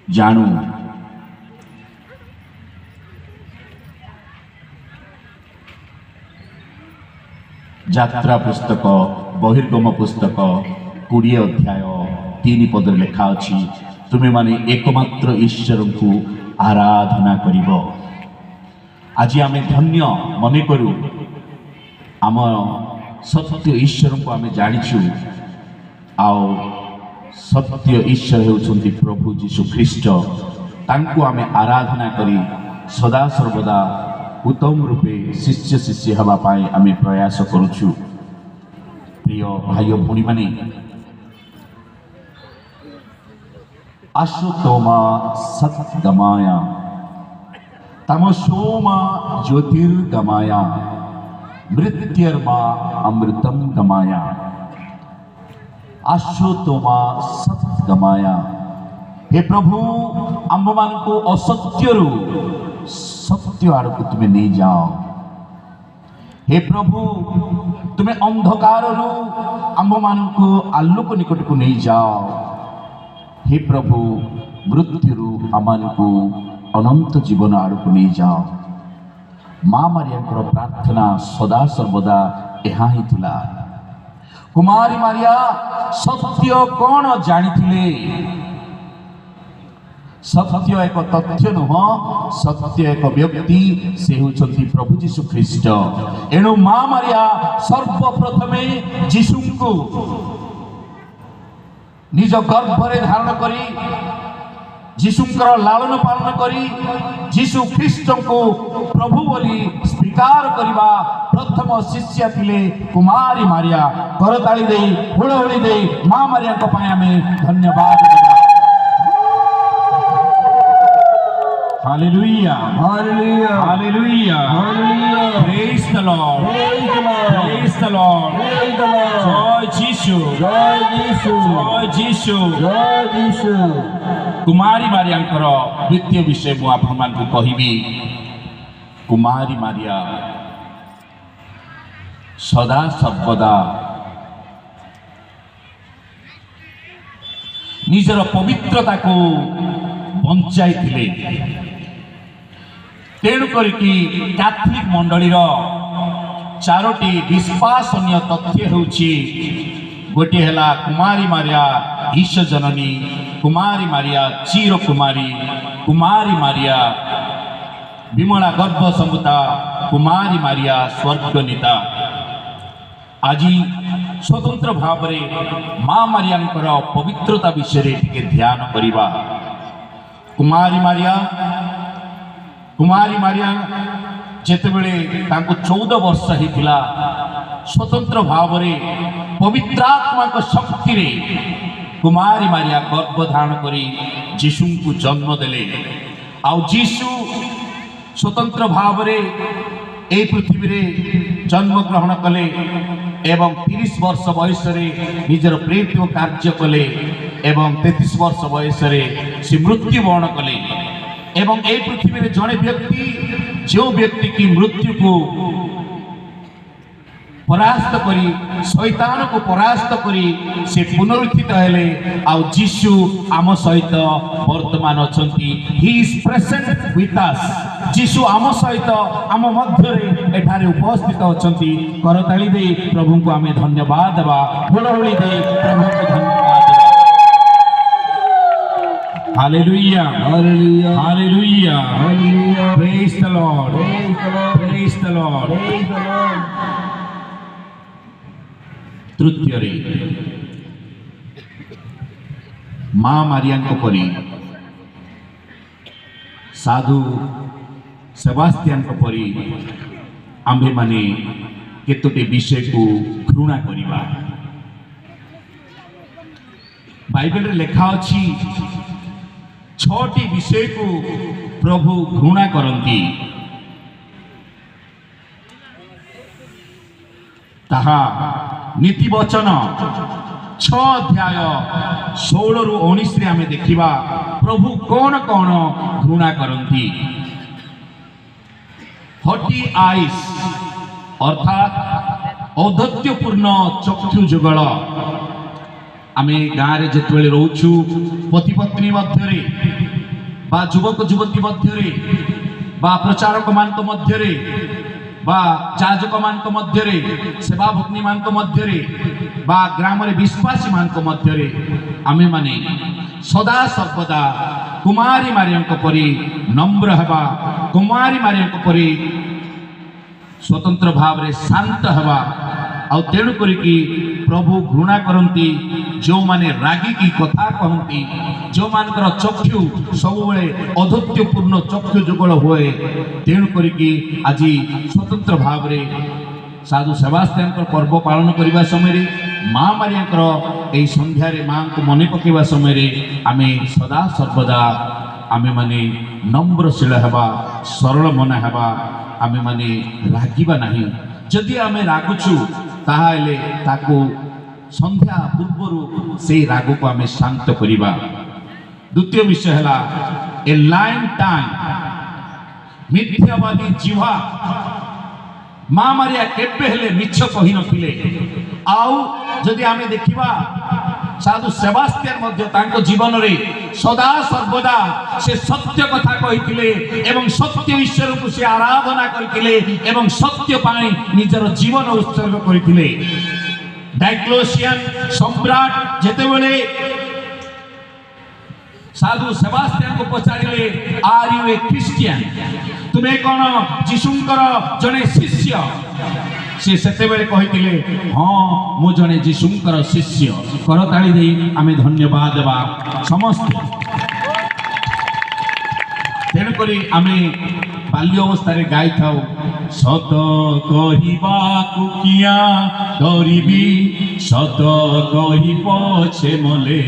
ଜାଣୁ। ଯାତ୍ରା ପୁସ୍ତକ ବହିର୍ଗମ ପୁସ୍ତକ 20 ଅଧ୍ୟାୟ 3 ପଦରେ ଲେଖା ଅଛି, ତୁମେମାନେ ଏକମାତ୍ର ଈଶ୍ୱରଙ୍କୁ ଆରାଧନା କରିବ। ଆଜି ଆମେ ଧନ୍ୟ ମନେ କରୁ, ଆମ ସତ୍ୟ ଈଶ୍ୱରଙ୍କୁ ଆମେ ଜାଣିଛୁ, ଆଉ ସତ୍ୟ ଈଶ୍ୱର ହେଉଛନ୍ତି ପ୍ରଭୁ ଯୀଶୁ ଖ୍ରୀଷ୍ଟ। ତାଙ୍କୁ ଆମେ ଆରାଧନା କରି ସଦାସର୍ବଦା ଉତ୍ତମ ରୂପେ ଶିଷ୍ୟ ଶିଷ୍ୟ ହେବା ପାଇଁ ଆମେ ପ୍ରୟାସ କରୁଛୁ। ପ୍ରିୟ ଭାଇ ଓ ଭଉଣୀମାନେ, ଆଶୁତୋମା ସତ୍ଗମାୟ ତମସୋମା ଜ୍ୟୋତିର୍ଗମାୟ ମୃତ୍ୟୁର୍ମା ଅମୃତಂ ଗମାୟ। ଆଶୁତୋମା ସତ୍ଗମାୟ, ହେ ପ୍ରଭୁ ଆମ୍ଭମାନଙ୍କୁ ଅସତ୍ୟରୁ ସତ୍ୟ ଆଡ଼କୁ ତୁମେ ନେଇଯାଅ। ହେ ପ୍ରଭୁ ତୁମେ ଅନ୍ଧକାରରୁ ଆମ୍ଭମାନଙ୍କୁ ଆଲୋକ ନିକଟକୁ ନେଇଯାଅ। ହେ ପ୍ରଭୁ ମୃତ୍ୟୁରୁ ଆମମାନଙ୍କୁ ଅନନ୍ତ ଜୀବନ ଆଡ଼କୁ ନେଇଯାଅ। ମା ମାରିଆଙ୍କର ପ୍ରାର୍ଥନା ସଦାସର୍ବଦା ଏହା ହିଁ ଥିଲା। କୁମାରୀ ମାରିଆ ସତ୍ୟ କ'ଣ ଜାଣିଥିଲେ? ସତ୍ୟ ଏକ ତଥ୍ୟ ନୁହଁ, ସତ୍ୟ ଏକ ବ୍ୟକ୍ତି, ସେ ହେଉଛନ୍ତି ପ୍ରଭୁ ଯୀଶୁ ଖ୍ରୀଷ୍ଟ। ଏଣୁ ମା ମାରିଆ ସର୍ବପ୍ରଥମେ ଯୀଶୁଙ୍କୁ ନିଜ ଗର୍ଭରେ ଧାରଣ କରି, ଯୀଶୁଙ୍କର ଲାଳନ ପାଳନ କରି, ଯୀଶୁ ଖ୍ରୀଷ୍ଟଙ୍କୁ ପ୍ରଭୁ ବୋଲି ସ୍ୱୀକାର କରିବା ପ୍ରଥମ ଶିଷ୍ୟା ଥିଲେ କୁମାରୀ ମାରିଆ। କରତାଳି ଦେଇ ହୁଳହୁଳି ଦେଇ ମା ମାରିଆଙ୍କ ପାଇଁ ଆମେ ଧନ୍ୟବାଦ ଦେବା। Hallelujah. Hallelujah. Hallelujah. Hallelujah. Praise the Lord. Praise the Lord. Praise the Lord. Praise the Lord. Joy Jesus. Joy Jesus. Joy Jesus. Joy Jesus. କୁମାରୀ ମାରିଆଙ୍କର ଦ୍ୱିତୀୟ ବିଷୟ ମୁଁ ଆପଣମାନଙ୍କୁ କହିବି। କୁମାରୀ ମାରିଆ ସଦା ସର୍ବଦା ନିଜର ପବିତ୍ରତାକୁ ବଞ୍ଚାଇଥିଲେ। ତେଣୁ କରିକି କ୍ୟାଥୋଲିକ ମଣ୍ଡଳୀର 4ଟି ବିଶ୍ୱାସନୀୟ ତଥ୍ୟ ହେଉଛି, ଗୋଟିଏ ହେଲା କୁମାରୀ ମାରିଆ ଈଶ ଜନନୀ, କୁମାରୀ ମାରିଆ ଚିର କୁମାରୀ, କୁମାରୀ ମାରିଆ ବିମଳା ଗର୍ଭ ସମ୍ଭୂତା, କୁମାରୀ ମାରିଆ ସ୍ୱର୍ଗନୀତା। ଆଜି ସ୍ୱତନ୍ତ୍ର ଭାବରେ ମା ମାରିଆଙ୍କର ପବିତ୍ରତା ବିଷୟରେ ଟିକେ ଧ୍ୟାନ କରିବା। କୁମାରୀ ମାରିଆ ଯେତେବେଳେ ତାଙ୍କୁ 14 ବର୍ଷ ହେଇଥିଲା, ସ୍ୱତନ୍ତ୍ର ଭାବରେ ପବିତ୍ରାତ୍ମାଙ୍କ ଶକ୍ତିରେ କୁମାରୀ ମାରିଆ ଗର୍ଭ ଧାରଣ କରି ଯୀଶୁଙ୍କୁ ଜନ୍ମ ଦେଲେ। ଆଉ ଯୀଶୁ ସ୍ୱତନ୍ତ୍ର ଭାବରେ ଏହି ପୃଥିବୀରେ ଜନ୍ମଗ୍ରହଣ କଲେ ଏବଂ 30 ବର୍ଷ ବୟସରେ ନିଜର ପ୍ରେରିତ କାର୍ଯ୍ୟ କଲେ ଏବଂ 33 ବର୍ଷ ବୟସରେ ସେ ମୃତ୍ୟୁବରଣ କଲେ। ଏବଂ ଏହି ପୃଥିବୀରେ ଜଣେ ବ୍ୟକ୍ତି, ଯେଉଁ ବ୍ୟକ୍ତି କି ମୃତ୍ୟୁକୁ ପରାସ୍ତ କରି, ଶୈତାନକୁ ପରାସ୍ତ କରି ସେ ପୁନରୁତ୍ଥିତ ହେଲେ। ଆଉ ଯୀଶୁ ଆମ ସହିତ ବର୍ତ୍ତମାନ ଅଛନ୍ତି। ହି ଇଜ୍ ପ୍ରେଜେଣ୍ଟ ୱିଥ୍ ଅସ୍। ଯୀଶୁ ଆମ ସହିତ, ଆମ ମଧ୍ୟରେ ଏଠାରେ ଉପସ୍ଥିତ ଅଛନ୍ତି। କରତାଳି ଦେଇ ପ୍ରଭୁଙ୍କୁ ଆମେ ଧନ୍ୟବାଦ ଦେବା, ହୁଳହୁଳି ଦେଇ ପ୍ରଭୁଙ୍କୁ ଧନ୍ୟବାଦ ଦେବା। Hallelujah. Hallelujah. Hallelujah. Hallelujah. Praise the Lord. Praise the Lord. Praise the Lord. Praise the Lord. ତୃତୀୟରେ ମା ମାରିଆଙ୍କ ପରି ସାଧୁ ସେବାସ୍ତିଆନଙ୍କ ପରି ଆମ୍ଭେମାନେ କେତୋଟି ବିଷୟକୁ ଘୃଣା କରିବା। ବାଇବେଲରେ ଲେଖା ଅଛି 6ଟି ବିଷୟକୁ ପ୍ରଭୁ ଘୃଣା କରନ୍ତି। ତାହା ନୀତି ବଚନ 6 ଅଧ୍ୟାୟ 16ରୁ 19ରେ ଆମେ ଦେଖିବା ପ୍ରଭୁ କ'ଣ କ'ଣ ଘୃଣା କରନ୍ତି। ହଟି ଆଇସ୍ ଅର୍ଥାତ୍ ଔଦ୍ଧତ୍ୟପୂର୍ଣ୍ଣ ଚକ୍ଷୁ ଯୁଗଳ। ଆମେ ଗାଁରେ ଯେତେବେଳେ ରହୁଛୁ, ପତି ପତ୍ନୀ ମଧ୍ୟରେ বা যুবক যুবতী ମଧ୍ୟରେ বা ପ୍ରଚାରକ ମାନଙ୍କ ମଧ୍ୟରେ বা ଯାଜକ ମାନଙ୍କ ମଧ୍ୟରେ ସେବା ଭଗ୍ନୀ ମାନଙ୍କ ମଧ୍ୟରେ বা ଗ୍ରାମରେ ବିଶ୍ୱାସୀ ମାନଙ୍କ ମଧ୍ୟରେ ଆମେମାନେ ସଦା ସର୍ବଦା କୁମାରୀ ମାରିଆଙ୍କ ପରି ନମ୍ର ହେବା, କୁମାରୀ ମାରିଆଙ୍କ ପରି ସ୍ୱତନ୍ତ୍ର ଭାବରେ ଶାନ୍ତ ହେବା। ଆଉ ତେଣୁ କରିକି ପ୍ରଭୁ ଘୃଣା କରନ୍ତି ଯେଉଁମାନେ ରାଗିକି କଥା କହନ୍ତି, ଯେଉଁମାନଙ୍କର ଚକ୍ଷୁ ସବୁବେଳେ ଅଧୈର୍ଯ୍ୟପୂର୍ଣ୍ଣ ଚକ୍ଷୁ ଯୁଗଳ ହୁଏ। ତେଣୁ କରିକି ଆଜି ସ୍ୱତନ୍ତ୍ର ଭାବରେ ସାଧୁ ସେବାସ୍ତିଆନଙ୍କର ପର୍ବ ପାଳନ କରିବା ସମୟରେ ମା ମାରିଆଙ୍କର ଏହି ସନ୍ଧ୍ୟାରେ ମାଙ୍କୁ ମନେ ପକାଇବା ସମୟରେ ଆମେ ସଦା ସର୍ବଦା ଆମେମାନେ ନମ୍ରଶୀଳ ହେବା, ସରଳ ମନ ହେବା, ଆମେମାନେ ରାଗିବା ନାହିଁ। ଯଦି ଆମେ ରାଗୁଛୁ ତାହେଲେ ତାକୁ ସନ୍ଧ୍ୟା ପୂର୍ବରୁ ସେଇ ରାଗକୁ ଆମେ ଶାନ୍ତ କରିବା। ଦ୍ୱିତୀୟ ବିଷୟ ହେଲା ଏ ଲାଇନ୍ ଟାଙ୍ଗ, ମିଥ୍ୟାବାଦୀ ଜିହ୍ୱା। ମା ମାରିଆ କେବେ ହେଲେ ମିଛ କହିନଥିଲେ। ଆଉ ଯଦି ଆମେ ଦେଖିବା ସାଧୁ ସେବାସ୍ତିଆନ ମଧ୍ୟ ତାଙ୍କ ଜୀବନରେ ସଦା ସର୍ବଦା ସେ ସତ୍ୟ କଥା କହିଥିଲେ ଏବଂ ସତ୍ୟ ଈଶ୍ୱରଙ୍କୁ ସେ ଆରାଧନା କରିଥିଲେ ଏବଂ ସତ୍ୟ ପାଇଁ ନିଜର ଜୀବନ ଉତ୍ସର୍ଗ କରିଥିଲେ। ଡାଇକ୍ଲୋସିଆନ ସମ୍ରାଟ ଯେତେବେଳେ ସାଧୁ ସେବାସ୍ତିଆନଙ୍କୁ ପଚାରିଲେ, ଆର୍ ୟୁ ଏ ଖ୍ରୀଷ୍ଟିଆନ, ତୁମେ କ'ଣ ଯୀଶୁଙ୍କର ଜଣେ ଶିଷ୍ୟ? ସେ ସେତେବେଳେ କହିଥିଲେ, ହଁ ମୁଁ ଜଣେ ଯୀଶୁଙ୍କର ଶିଷ୍ୟ। କରତାଳି ଦେଇ ଆମେ ଧନ୍ୟବାଦ ଦେବା ସମସ୍ତେ। ତେଣୁକରି ଆମେ ବାଲ୍ୟ ଅବସ୍ଥାରେ ଗାଇଥାଉ, ସତ କହିବାକୁ କିଆ ଡରିବି, ସତ କହି ପଛେ ମଲେ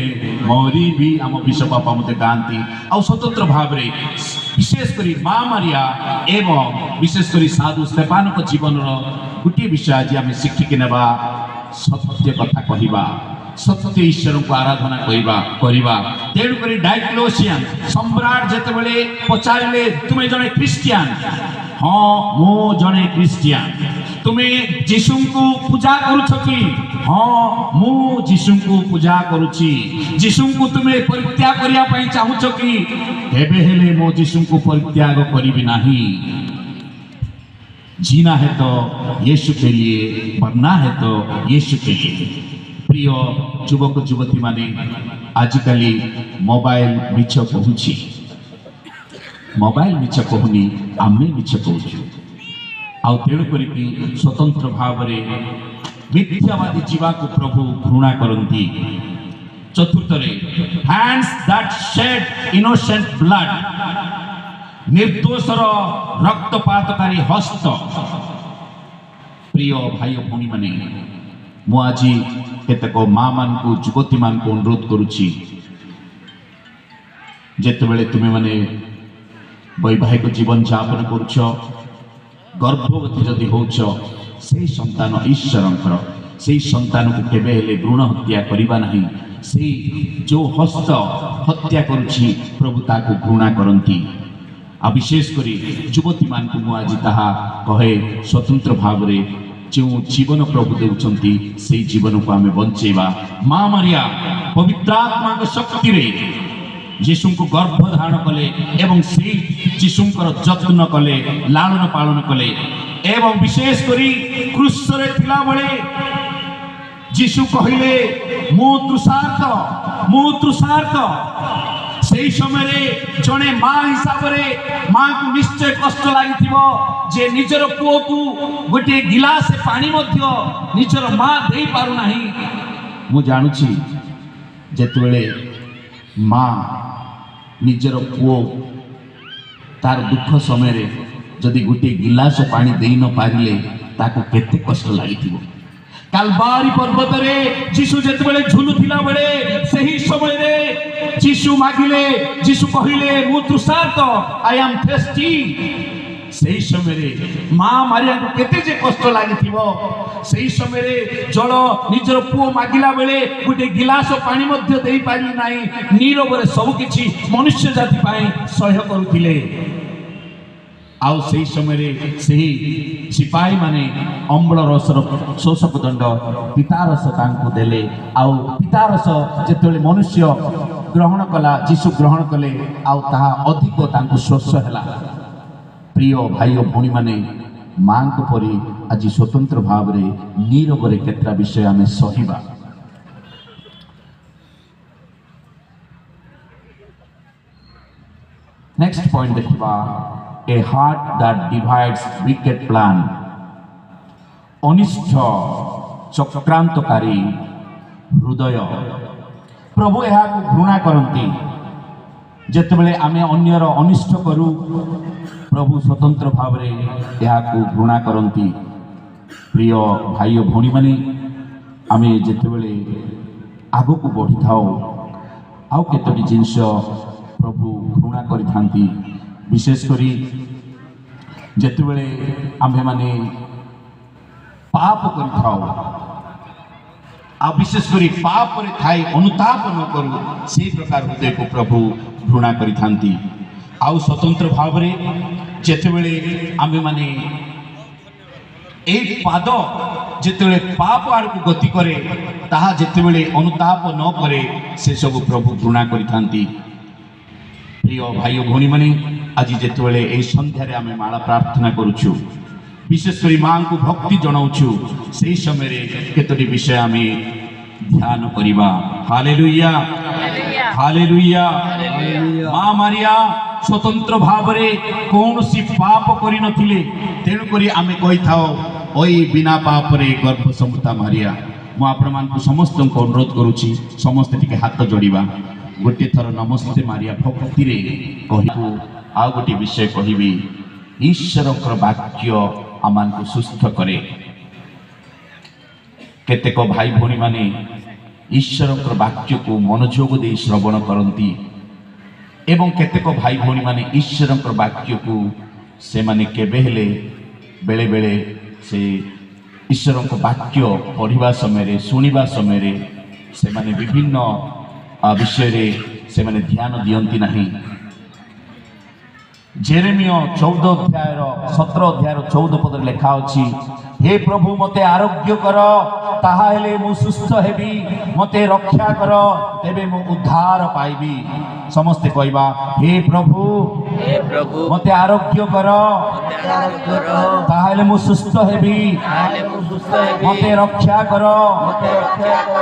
ମରିବି। ଆମ ବିଶ୍ୱ ବାପା ମୋତେ ଗାଆନ୍ତି। ଆଉ ସ୍ୱତନ୍ତ୍ର ଭାବରେ ବିଶେଷ କରି ମା ମାରିଆ ଏବଂ ବିଶେଷ କରି ସାଧୁ ସ୍ତେଫାନଙ୍କ ଜୀବନର ଗୋଟିଏ ବିଷୟ ଆଜି ଆମେ ଶିଖିକି ନେବା, ସତ୍ୟ କଥା କହିବା, ସତ୍ୟ ଈଶ୍ୱରଙ୍କୁ ଆରାଧନା କରିବା। ତେଣୁକରି ଡାଇକ୍ଲୋସିଆନ ସମ୍ରାଟ ଯେତେବେଳେ ପଚାରିଲେ, ତୁମେ ଜଣେ ଖ୍ରୀଷ୍ଟିଆନ? ହଁ ମୁଁ ଜଣେ ଖ୍ରୀଷ୍ଟିଆନ। ତୁମେ ଯୀଶୁଙ୍କୁ ପୂଜା କରୁଛ କି? ହଁ ମୁଁ ଯୀଶୁଙ୍କୁ ପୂଜା କରୁଛି। ଯୀଶୁଙ୍କୁ ତୁମେ ପରିତ୍ୟାଗ କରିବା ପାଇଁ ଚାହୁଁଛ କି? କେବେ ହେଲେ ମୁଁ ଯୀଶୁଙ୍କୁ ପରିତ୍ୟାଗ କରିବି ନାହିଁ। जीना है तो यीशु के लिए, मरना है तो यीशु के लिए। प्रिय युवक युवती माने आजिकाली मोबाइल मिछ कहूची, मोबाइल मिछ कहूनी, आमे मिछ कहूचु। आउ तेणु करिकी स्वतंत्र भावरे मिथ्यावादी जीवा को प्रभु घृणा करती। चतुर्थरे hands that shed innocent blood, निर्दोषर रक्तपातकारी हस्त। प्रिय भाई भौणी माने मु आज केतक माँ मान को युवती मान को अनुरोध करुछि, जेतेबेले तुमे माने वैवाहिक जीवन यापन करुछ, गर्भवती जदि होउछ, से संतान ईश्वरंकर, से संतान को केबे हेले भ्रूण हत्या करिबा नाही। से जो हस्त हत्या करुछि प्रभु ताको घृणा करंती। आ विशेष करी युवती मान को आज ताहा कहे, स्वतंत्र भाव रे जो जीवन प्रभु देउछंती से जीवन को आमे बंचेबा। माँ मारिया पवित्र आत्मा को शक्ति रे यीशु को गर्भ धारण कले एवं से यीशुंकर जत्न कले, लालन पालन कले। एवं विशेष करी क्रूस रे थिला बळे यीशु कहिले, मु तृषार्त। से समय जड़े माँ हिसाब रे माँ को निश्चय कष्ट लगी जे निजर पुओ को गोटे गिलास पानी निजर माँ दे पारु नाही। मु जानुछि जेतेबेले माँ निजर पुओ तार दुख समय रे जदि गोटे गिलास पानी दे न पारिले ताको केते कष्ट लगी। कालबारी पर्वत रे यीशु जेतेबेले झुलुथिला बेले सही समय रे यीशु मागिले, यीशु कहिले, मु तृषार्त, आई एम थर्स्टी। सही समय रे माँ मारिया को केते जे कष्ट लागिथिबो। सही समय रे जल निजर पुओ मागिला बेले गोटे गिलास पानी मध्य देई पारि नाही, नीरव रे सब किछि मनुष्य जाति पाए सह्य करुथिले। आउ सही समय रे सही सिपाही माने अम्ल रसर शोषक दंड पितारस तांको देले। आउ पितारस जेतेबेले मनुष्य ଗ୍ରହଣ କଲା, ଯୀଶୁ ଗ୍ରହଣ କଲେ, ଆଉ ତାହା ଅଧିକ ତାଙ୍କୁ ଶୋଷ ହେଲା। ପ୍ରିୟ ଭାଇ ଓ ଭଉଣୀମାନେ, ମାଙ୍କ ପରି ଆଜି ସ୍ୱତନ୍ତ୍ର ଭାବରେ ନୀରବରେ କେତେଟା ବିଷୟ ଆମେ ସହିବା। ନେକ୍ସଟ ପଏଣ୍ଟ ଦେଖିବା, ଏ ହାର୍ଟ ଦ୍ୟାଟ୍ ଡିଭାଇଡ୍ସ ୱିକେଡ୍ ପ୍ଲାନ୍। ଅନିଷ୍ଟ ଚକ୍ରାନ୍ତକାରୀ ହୃଦୟ। ପ୍ରଭୁ ଏହାକୁ ଘୃଣା କରନ୍ତି। ଯେତେବେଳେ ଆମେ ଅନ୍ୟର ଅନିଷ୍ଟ କରୁ, ପ୍ରଭୁ ସ୍ୱତନ୍ତ୍ର ଭାବରେ ଏହାକୁ ଘୃଣା କରନ୍ତି। ପ୍ରିୟ ଭାଇ ଓ ଭଉଣୀମାନେ, ଆମେ ଯେତେବେଳେ ଆଗକୁ ବଢ଼ିଥାଉ, ଆଉ କେତୋଟି ଜିନିଷ ପ୍ରଭୁ ଘୃଣା କରିଥାନ୍ତି। ବିଶେଷ କରି ଯେତେବେଳେ ଆମ୍ଭେମାନେ ପାପ କରିଥାଉ, ଆଉ ବିଶେଷ କରି ପାପରେ ଥାଇ ଅନୁତାପ ନ କରୁ, ସେହି ପ୍ରକାର ହୃଦୟକୁ ପ୍ରଭୁ ଘୃଣା କରିଥାନ୍ତି। ଆଉ ସ୍ୱତନ୍ତ୍ର ଭାବରେ ଯେତେବେଳେ ଆମ୍ଭେମାନେ এই ପାଦ ଯେତେବେଳେ ପାପ ଆଡ଼କୁ ଗତି କରେ, ତାହା ଯେତେବେଳେ ଅନୁତାପ ନ କରେ, ସେସବୁ ପ୍ରଭୁ ଘୃଣା କରିଥାନ୍ତି। ପ୍ରିୟ ଭାଇ ଓ ଭଉଣୀମାନେ, ଆଜି ଯେତେବେଳେ ଏହି ସନ୍ଧ୍ୟାରେ ଆମେ ମାଳ ପ୍ରାର୍ଥନା କରୁଛୁ, ବିଶେଷ କରି ମାଙ୍କୁ ଭକ୍ତି ଜଣାଉଛୁ, ସେହି ସମୟରେ କେତୋଟି ବିଷୟ ଆମେ ଧ୍ୟାନ କରିବା। Hallelujah, hallelujah. ମା ମାରିଆ ସ୍ୱତନ୍ତ୍ର ଭାବରେ କୌଣସି ପାପ କରିନଥିଲେ। ତେଣୁକରି ଆମେ କହିଥାଉ, ଓଇ ବିନା ପାପରେ ଗର୍ଭସମ୍ଭୂତା ମାରିଆ। ମୁଁ ଆପଣମାନଙ୍କୁ ସମସ୍ତଙ୍କୁ ଅନୁରୋଧ କରୁଛି, ସମସ୍ତେ ଟିକେ ହାତ ଯୋଡ଼ିବା। ଗୋଟିଏ ଥର ନମସ୍ତେ ମାରିଆ ଭକ୍ତିରେ କହିବୁ। ଆଉ ଗୋଟିଏ ବିଷୟ କହିବି, ଈଶ୍ୱରଙ୍କର ବାକ୍ୟ ଆମମାନଙ୍କୁ ସୁସ୍ଥ କରେ। କେତେକ ଭାଇ ଭଉଣୀମାନେ ଈଶ୍ୱରଙ୍କର ବାକ୍ୟକୁ ମନୋଯୋଗ ଦେଇ ଶ୍ରବଣ କରନ୍ତି, ଏବଂ କେତେକ ଭାଇ ଭଉଣୀମାନେ ଈଶ୍ୱରଙ୍କର ବାକ୍ୟକୁ ସେମାନେ କେବେ ହେଲେ ବେଳେବେଳେ ସେ ଈଶ୍ୱରଙ୍କ ବାକ୍ୟ ପଢ଼ିବା ସମୟରେ, ଶୁଣିବା ସମୟରେ ସେମାନେ ବିଭିନ୍ନ ବିଷୟରେ ସେମାନେ ଧ୍ୟାନ ଦିଅନ୍ତି ନାହିଁ। ଜେରେମିୟ 17 ଅଧ୍ୟାୟର 14 ପଦରେ ଲେଖା ଅଛି, ହେ ପ୍ରଭୁ ମୋତେ ଆରୋଗ୍ୟ କର, ତାହା ହେଲେ ମୁଁ ସୁସ୍ଥ ହେବି। ମୋତେ ରକ୍ଷା କର, ତେବେ ମୁଁ ଉଦ୍ଧାର ପାଇବି। ସମସ୍ତେ କହିବା, ହେ ପ୍ରଭୁ ମୋତେ ଆରୋଗ୍ୟ କର, ତାହେଲେ ମୁଁ ସୁସ୍ଥ ହେବି। ମୋତେ ରକ୍ଷା କର,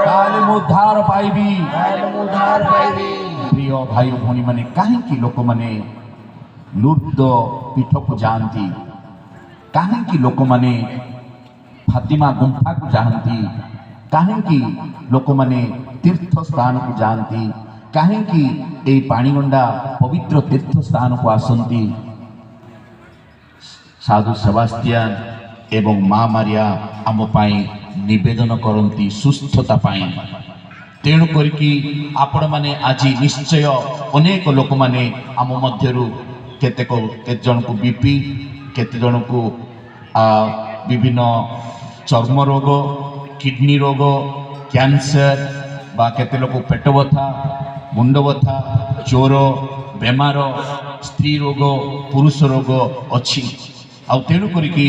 ତାହେଲେ ମୁଁ ଉଦ୍ଧାର ପାଇବି। ପ୍ରିୟ ଭାଇ ଓ ଭଉଣୀମାନେ, କାହିଁକି ଲୋକମାନେ ଲୁର୍ଦ୍ଦ ପୀଠକୁ ଯାଆନ୍ତି? କାହିଁକି ଲୋକମାନେ ଫାତିମା ଗୁମ୍ଫାକୁ ଯାଆନ୍ତି? କାହିଁକି ଲୋକମାନେ ତୀର୍ଥ ସ୍ଥାନକୁ ଯାଆନ୍ତି? କାହିଁକି ଏହି ପାଣିଗଣ୍ଡା ପବିତ୍ର ତୀର୍ଥ ସ୍ଥାନକୁ ଆସନ୍ତି? ସାଧୁ ସେବାଷ୍ଟିଆନ ଏବଂ ମା ମାରିଆ ଆମ ପାଇଁ ନିବେଦନ କରନ୍ତି ସୁସ୍ଥତା ପାଇଁ। ତେଣୁ କରିକି ଆପଣମାନେ ଆଜି ନିଶ୍ଚୟ ଅନେକ ଲୋକମାନେ ଆମ ମଧ୍ୟରୁ କେତେ ଜଣକୁ ବିପି, କେତେ ଜଣକୁ ବିଭିନ୍ନ ଚର୍ମ ରୋଗ, କିଡନୀ ରୋଗ, କ୍ୟାନ୍ସର, ବା କେତେ ଲୋକ ପେଟ ବଥା, ମୁଣ୍ଡ ବଥା, ଜ୍ୱର, ବେମାର, ସ୍ତ୍ରୀ ରୋଗ, ପୁରୁଷ ରୋଗ ଅଛି। ଆଉ ତେଣୁ କରିକି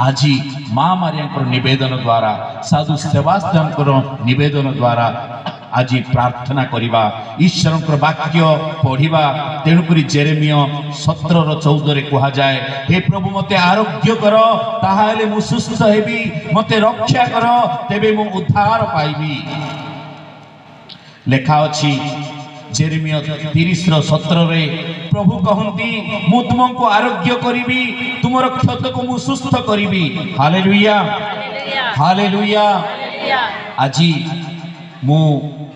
ଆଜି ମା ମାରିଆଙ୍କର ନିବେଦନ ଦ୍ୱାରା, ସାଧୁ ସେବାଷ୍ଟିଆନଙ୍କର ନିବେଦନ ଦ୍ୱାରା ଆଜି ପ୍ରାର୍ଥନା କରିବା, ଈଶ୍ୱରଙ୍କର ବାକ୍ୟ ପଢ଼ିବା। ତେଣୁକରି ଜେରେମିୟ 17:14 କୁହାଯାଏ, ହେ ପ୍ରଭୁ ମୋତେ ଆରୋଗ୍ୟ କର, ତାହା ହେଲେ ମୁଁ ସୁସ୍ଥ ହେବି। ମୋତେ ରକ୍ଷା କର, ତେବେ ମୁଁ ଉଦ୍ଧାର ପାଇବି। ଲେଖା ଅଛି ଜେରେମିୟ 30:17 ପ୍ରଭୁ କହନ୍ତି, ମୁଁ ତୁମକୁ ଆରୋଗ୍ୟ କରିବି, ତୁମର କ୍ଷତକୁ ମୁଁ ସୁସ୍ଥ କରିବି। Hallelujah, hallelujah. ଆଜି ମୁଁ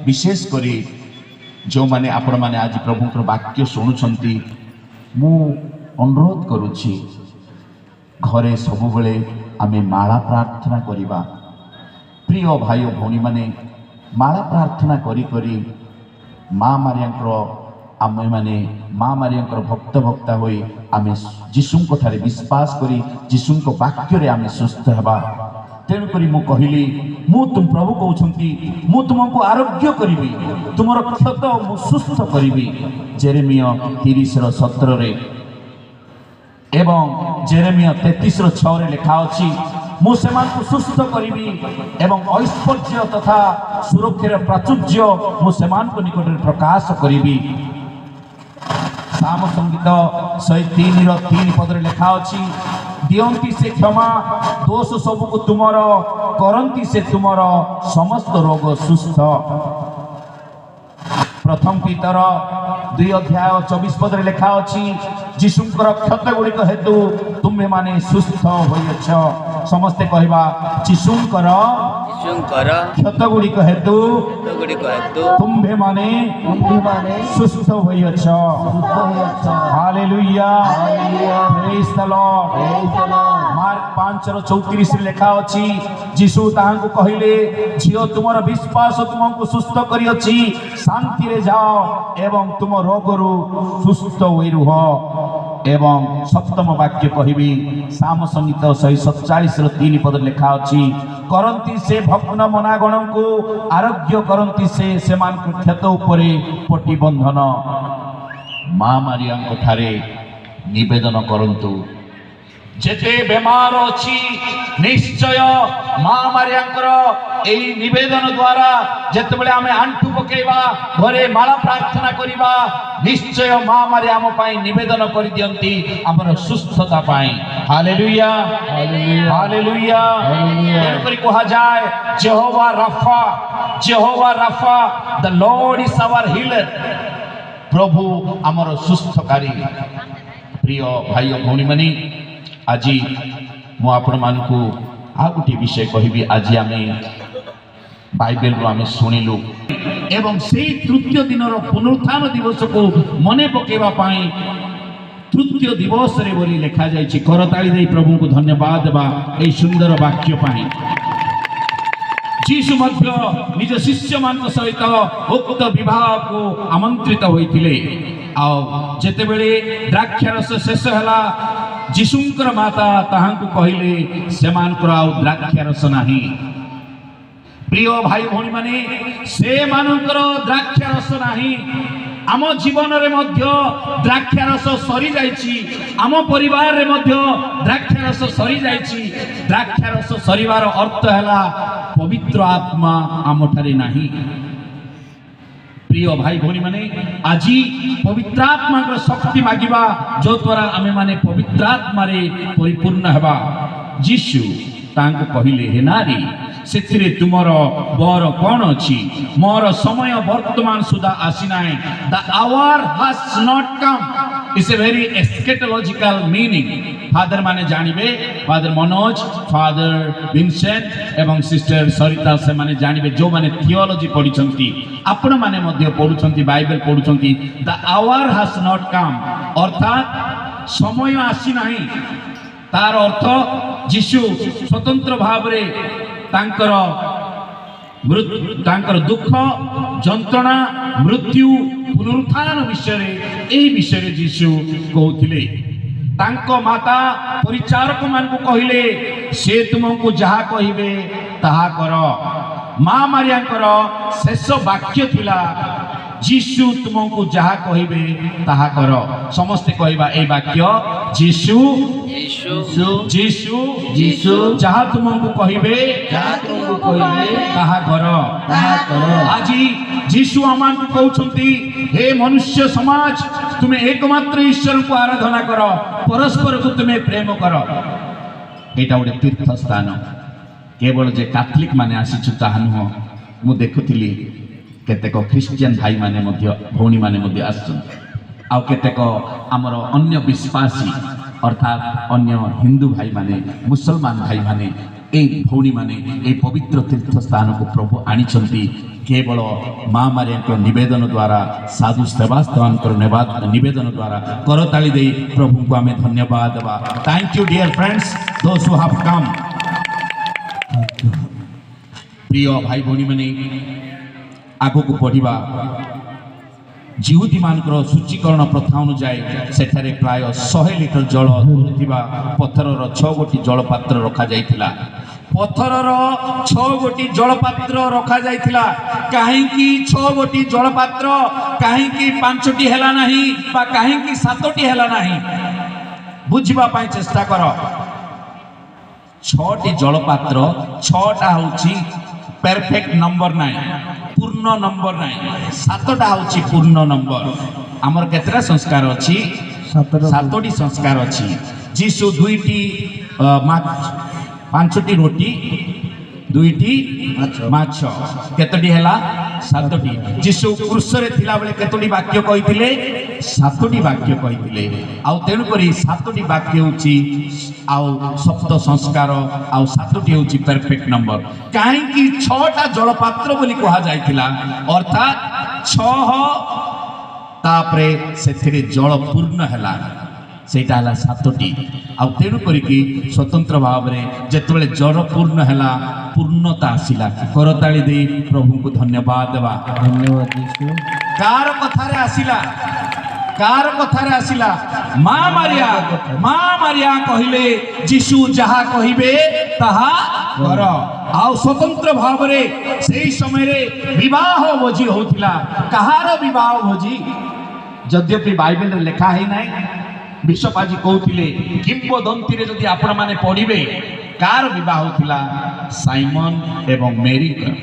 ବିଶେଷ କରି ଯେଉଁମାନେ ଆପଣମାନେ ଆଜି ପ୍ରଭୁଙ୍କର ବାକ୍ୟ ଶୁଣୁଛନ୍ତି, ମୁଁ ଅନୁରୋଧ କରୁଛି, ଘରେ ସବୁବେଳେ ଆମେ ମାଳା ପ୍ରାର୍ଥନା କରିବା। ପ୍ରିୟ ଭାଇ ଓ ଭଉଣୀମାନେ, ମାଳା ପ୍ରାର୍ଥନା କରି କରି ମା ମାରିଆଙ୍କର ଆମେମାନେ ମା ମାରିଆଙ୍କର ଭକ୍ତା ହୋଇ ଆମେ ଯୀଶୁଙ୍କ ଠାରେ ବିଶ୍ୱାସ କରି ଯୀଶୁଙ୍କ ବାକ୍ୟରେ ଆମେ ସୁସ୍ଥ ହେବା। ତେଣୁକରି ମୁଁ କହିଲି, ପ୍ରଭୁ କହୁଛନ୍ତି, ମୁଁ ତୁମକୁ ଆରୋଗ୍ୟ କରିବି, ତୁମର କ୍ଷତ ମୁଁ ସୁସ୍ଥ କରିବି। ଜେରେମିୟ 30:17 ଏବଂ ଜେରେମିୟ 33:6 ଲେଖା ଅଛି, ମୁଁ ସେମାନଙ୍କୁ ସୁସ୍ଥ କରିବି ଏବଂ ଐଶ୍ୱର୍ଯ୍ୟ ତଥା ସୁରକ୍ଷାର ପ୍ରାଚୁର୍ଯ୍ୟ ମୁଁ ସେମାନଙ୍କ ନିକଟରେ ପ୍ରକାଶ କରିବି। ସାମ ସଙ୍ଗୀତ 103 ପଦରେ ଲେଖା ଅଛି, ଦିଅନ୍ତି ସେ କ୍ଷମା ଦୋଷ ସବୁକୁ ତୁମର, କରନ୍ତି ସେ ତୁମର ସମସ୍ତ ରୋଗ ସୁସ୍ଥ। ପ୍ରଥମ ପିତର 2:24 ପଦରେ ଲେଖା ଅଛି, ଯୀଶୁଙ୍କର କ୍ଷତ ଗୁଡ଼ିକ ହେତୁ ତୁମେମାନେ ସୁସ୍ଥ ହୋଇଅଛ। ସମସ୍ତେ କହିବା, ଯୀଶୁଙ୍କର କ୍ଷତ ଗୁଡ଼ିକ ହେତୁ ତୁମ୍ଭେମାନେ ସୁସ୍ଥ ହୋଇଅଛ। ହାଲେଲୁୟା, ପ୍ରେଜ୍ ଦ ଲର୍ଡ। ମାର୍କ 5:34 ଲେଖା ଅଛି, ଯୀଶୁ ତାହାଙ୍କୁ କହିଲେ, ଝିଅ ତୁମର ବିଶ୍ୱାସ ତୁମକୁ ସୁସ୍ଥ କରିଅଛି, ଶାନ୍ତିରେ ଯାଅ ଏବଂ ତୁମ ରୋଗରୁ ସୁସ୍ଥ ହୋଇ ରୁହ। ଏବଂ ସପ୍ତମ ବାକ୍ୟ କହିବି, ସାମ ସଙ୍ଗୀତ 147:3 ପଦରେ ଲେଖା ଅଛି, କରନ୍ତି ସେ ଭଗ୍ନ ମନାଗଣଙ୍କୁ, ଆରୋଗ୍ୟ କରନ୍ତି ସେ ସେମାନଙ୍କ କ୍ଷତ ଉପରେ ପଟି ବନ୍ଧନ। ମା ମାରିଆଙ୍କ ଠାରେ ନିବେଦନ କରନ୍ତୁ। ଯେତେ ବେମାର ଅଛି ନିଶ୍ଚୟ ମା ମାରିଆଙ୍କର ଏହି ନିବେଦନ ଦ୍ୱାରା ଯେତେବେଳେ ଆମେ ଆଣ୍ଠୁ ପକେଇବା, ଘରେ ମାଳ ପ୍ରାର୍ଥନା କରିବା, ନିଶ୍ଚୟ ମା ମାରିଆ ଆମ ପାଇଁ ନିବେଦନ କରିଦିଅନ୍ତି ଆମର ସୁସ୍ଥତା ପାଇଁ। Hallelujah, hallelujah. ତେଣୁକରି କୁହାଯାଏ, ଜେହୋଭା Rafa, ଜେହୋଭା Rafa, the Lord is hour healer. ପ୍ରଭୁ ଆମର ସୁସ୍ଥକାରୀ। ପ୍ରିୟ ଭାଇ ଓ ଭଉଣୀମାନେ, ଆଜି ମୁଁ ଆପଣମାନଙ୍କୁ ଆଉ ଗୋଟିଏ ବିଷୟ କହିବି। ଆଜି ଆମେ ବାଇବେଲରୁ ଆମେ ଶୁଣିଲୁ ଏବଂ ସେଇ ତୃତୀୟ ଦିନର ପୁନରୁତ୍ଥାନ ଦିବସକୁ ମନେ ପକାଇବା ପାଇଁ ତୃତୀୟ ଦିବସରେ ବୋଲି ଲେଖାଯାଇଛି। କରତାଳି ଦେଇ ପ୍ରଭୁଙ୍କୁ ଧନ୍ୟବାଦ ଦେବା ଏହି ସୁନ୍ଦର ବାକ୍ୟ ପାଇଁ। ଯୀଶୁ ମଧ୍ୟ ନିଜ ଶିଷ୍ୟମାନଙ୍କ ସହିତ ଉକ୍ତ ବିବାହକୁ ଆମନ୍ତ୍ରିତ ହୋଇଥିଲେ। ଆଉ ଯେତେବେଳେ ଦ୍ରାକ୍ଷାରସ ଶେଷ ହେଲା, ଯୀଶୁଙ୍କର ମାତା ତାହାଙ୍କୁ କହିଲେ, ସେମାନଙ୍କର ଆଉ ଦ୍ରାକ୍ଷାରସ ନାହିଁ। ପ୍ରିୟ ଭାଇ ଭଉଣୀମାନେ, ସେମାନଙ୍କର ଦ୍ରାକ୍ଷାରସ ନାହିଁ। ଆମ ଜୀବନରେ ମଧ୍ୟ ଦ୍ରାକ୍ଷାରସ ସରିଯାଇଛି। ଆମ ପରିବାରରେ ମଧ୍ୟ ଦ୍ରାକ୍ଷାରସ ସରିଯାଇଛି। ଦ୍ରାକ୍ଷାରସ ସରିବାର ଅର୍ଥ ହେଲା ପବିତ୍ର ଆତ୍ମା ଆମଠାରେ ନାହିଁ। ପ୍ରିୟ ଭାଇ ଭଉଣୀମାନେ, ଆଜି ପବିତ୍ର ଆତ୍ମାଙ୍କର ଶକ୍ତି ମାଗିବା, ଯଦ୍ୱାରା ଆମେମାନେ ପବିତ୍ର ଆତ୍ମାରେ ପରିପୂର୍ଣ୍ଣ ହେବା। ଯୀଶୁ ତାଙ୍କୁ କହିଲେ, ହେ ନାରୀ, ସେଥିରେ ତୁମର ବର କ'ଣ ଅଛି? ମୋର ସମୟ ବର୍ତ୍ତମାନ ସୁଦ୍ଧା ଆସିନାହିଁ। The hour has not come is a very eschatological meaning. Father ମାନେ ଜାଣିବେ, ଫାଦର ମନୋଜ, ଫାଦର ଭିନସେଣ୍ଟ ଏବଂ ସିଷ୍ଟର ସରିତା, ସେମାନେ ଜାଣିବେ ଯେଉଁମାନେ ଥିଓଲୋଜି ପଢ଼ିଛନ୍ତି। ଆପଣମାନେ ମଧ୍ୟ ପଢ଼ୁଛନ୍ତି, ବାଇବେଲ ପଢ଼ୁଛନ୍ତି। ଦ ଆୱାର ହାଜ୍ ନଟ୍ କମ୍ ଅର୍ଥାତ୍ ସମୟ ଆସିନାହିଁ। ତାର ଅର୍ଥ ଯୀଶୁ ସ୍ୱତନ୍ତ୍ର ଭାବରେ ତାଙ୍କର ଦୁଃଖ, ଯନ୍ତ୍ରଣା, ମୃତ୍ୟୁ, ପୁନରୁତ୍ଥାନ ବିଷୟରେ, ଏହି ବିଷୟରେ ଯୀଶୁ କହୁଥିଲେ। ତାଙ୍କ ମାତା ପରିଚାରକ ମାନଙ୍କୁ କହିଲେ, ସେ ତୁମକୁ ଯାହା କହିବେ ତାହା କର। ମା ମାରିଆଙ୍କର ଶେଷ ବାକ୍ୟ ଥିଲା, ଯୀଶୁ ତୁମକୁ ଯାହା କହିବେ ତାହା କର। ସମସ୍ତେ କହିବା ଏହି ବାକ୍ୟ, ଯୀଶୁ ଯୀଶୁ ଯୀଶୁ ଯାହା ତୁମକୁ କହିବେ ତାହା କର। ଆଜି ଯୀଶୁ ଆମକୁ କହୁଛନ୍ତି, ହେ ମନୁଷ୍ୟ ସମାଜ, ତୁମେ ଏକମାତ୍ର ଈଶ୍ୱରଙ୍କୁ ଆରାଧନା କର, ପରସ୍ପରକୁ ତୁମେ ପ୍ରେମ କର। ଏଇଟା ଗୋଟେ ତୀର୍ଥ ସ୍ଥାନ। କେବଳ ଯେ କାଥଲିକ ମାନେ ଆସିଛୁ ତାହା ନୁହଁ। ମୁଁ ଦେଖୁଥିଲି କେତେକ ଖ୍ରୀଷ୍ଟିଆନ ଭାଇମାନେ ମଧ୍ୟ, ଭଉଣୀମାନେ ମଧ୍ୟ ଆସିଛନ୍ତି। ଆଉ କେତେକ ଆମର ଅନ୍ୟ ବିଶ୍ୱାସୀ ଅର୍ଥାତ୍ ଅନ୍ୟ ହିନ୍ଦୁ ଭାଇମାନେ, ମୁସଲମାନ ଭାଇମାନେ, এই ଭଉଣୀମାନେ ଏହି ପବିତ୍ର ତୀର୍ଥ ସ୍ଥାନକୁ ପ୍ରଭୁ ଆଣିଛନ୍ତି କେବଳ ମା ମାରିଆଙ୍କର ନିବେଦନ ଦ୍ୱାରା, ସାଧୁ ସେବାସ୍ତବାନଙ୍କର ନିବେଦନ ଦ୍ୱାରା। କରତାଳି ଦେଇ ପ୍ରଭୁଙ୍କୁ ଆମେ ଧନ୍ୟବାଦ ଦେବା। Thank you dear friends, those who have come. ପ୍ରିୟ ଭାଇ ଭଉଣୀମାନେ, ଆଗକୁ ବଢ଼ିବା। ଜିହୁଦୀମାନଙ୍କର ସୂଚୀକରଣ ପ୍ରଥା ଅନୁଯାୟୀ ସେଠାରେ ପ୍ରାୟ 100 ଲିଟର ଜଳ ଧରୁଥିବା ପଥରର 6 ଗୋଟି ଜଳପାତ୍ର ରଖାଯାଇଥିଲା। ପଥରର 6 ଗୋଟି ଜଳପାତ୍ର ରଖାଯାଇଥିଲା। କାହିଁକି 6 ଗୋଟି ଜଳପାତ୍ର? କାହିଁକି 5ଟି ହେଲା ନାହିଁ ବା କାହିଁକି 7ଟି ହେଲା ନାହିଁ? ବୁଝିବା ପାଇଁ ଚେଷ୍ଟା କର। ଛଅଟି ଜଳପାତ୍ର, ଛଅଟା ହଉଛି ପରଫେକ୍ଟ ନମ୍ବର ନାହିଁ, ପୂର୍ଣ୍ଣ ନମ୍ବର ନାହିଁ, ସାତଟା ହଉଛି ପୂର୍ଣ୍ଣ ନମ୍ବର। ଆମର କେତେଟା ସଂସ୍କାର ଅଛି? ସାତଟି ସଂସ୍କାର ଅଛି। ଯୀଶୁ ଦୁଇଟି ପାଞ୍ଚଟି ରୋଟି, ଦୁଇଟି ମାଛ, କେତୋଟି ହେଲା? ସାତଟି। ଯୀଶୁ କ୍ରୁଶରେ ଥିଲାବେଳେ କେତୋଟି ବାକ୍ୟ କହିଥିଲେ? ସାତଟି ବାକ୍ୟ କହିଥିଲେ। ଆଉ ତେଣୁକରି ସାତଟି ବାକ୍ୟ ହେଉଛି ଆଉ ସପ୍ତ ସଂସ୍କାର, ଆଉ ସାତଟି ହେଉଛି ପରଫେକ୍ଟ ନମ୍ବର। କାହିଁକି ଛଅଟା ଜଳପାତ୍ର ବୋଲି କୁହାଯାଇଥିଲା? ଅର୍ଥାତ୍ ଛଅ ତାପରେ ସେଥିରେ ଜଳ ପୂର୍ଣ୍ଣ ହେଲା, ସେଇଟା ହେଲା ସାତଟି। ଆଉ ତେଣୁ କରିକି ସ୍ୱତନ୍ତ୍ର ଭାବରେ ଯେତେବେଳେ ଜଳ ପୂର୍ଣ୍ଣ ହେଲା, ପୂର୍ଣ୍ଣତା ଆସିଲା। କରତାଳି ଦେଇ ପ୍ରଭୁଙ୍କୁ ଧନ୍ୟବାଦ ଦେବା। ଧନ୍ୟବାଦ ଯୀଶୁ। କାର କଥାରେ ଆସିଲା? କାର କଥାରେ ଆସିଲା? ମା ମାରିଆ କହିଲେ ଯୀଶୁ ଯାହା କହିବେ ତାହା କର। ଆଉ ସ୍ୱତନ୍ତ୍ର ଭାବରେ ସେଇ ସମୟରେ ବିବାହ ଭୋଜି ହଉଥିଲା। କାହାର ବିବାହ ଭୋଜି? ଯଦ୍ୟପି ବାଇବେଲରେ ଲେଖା ହେଇନାହିଁ, ବିଶପ ଆଜି କହୁଥିଲେ କିମ୍ବଦନ୍ତୀରେ ଯଦି ଆପଣମାନେ ପଢିବେ, କାର ବିବାହ ହଉଥିଲା? ସାଇମନ ଏବଂ ମେରିଙ୍କର।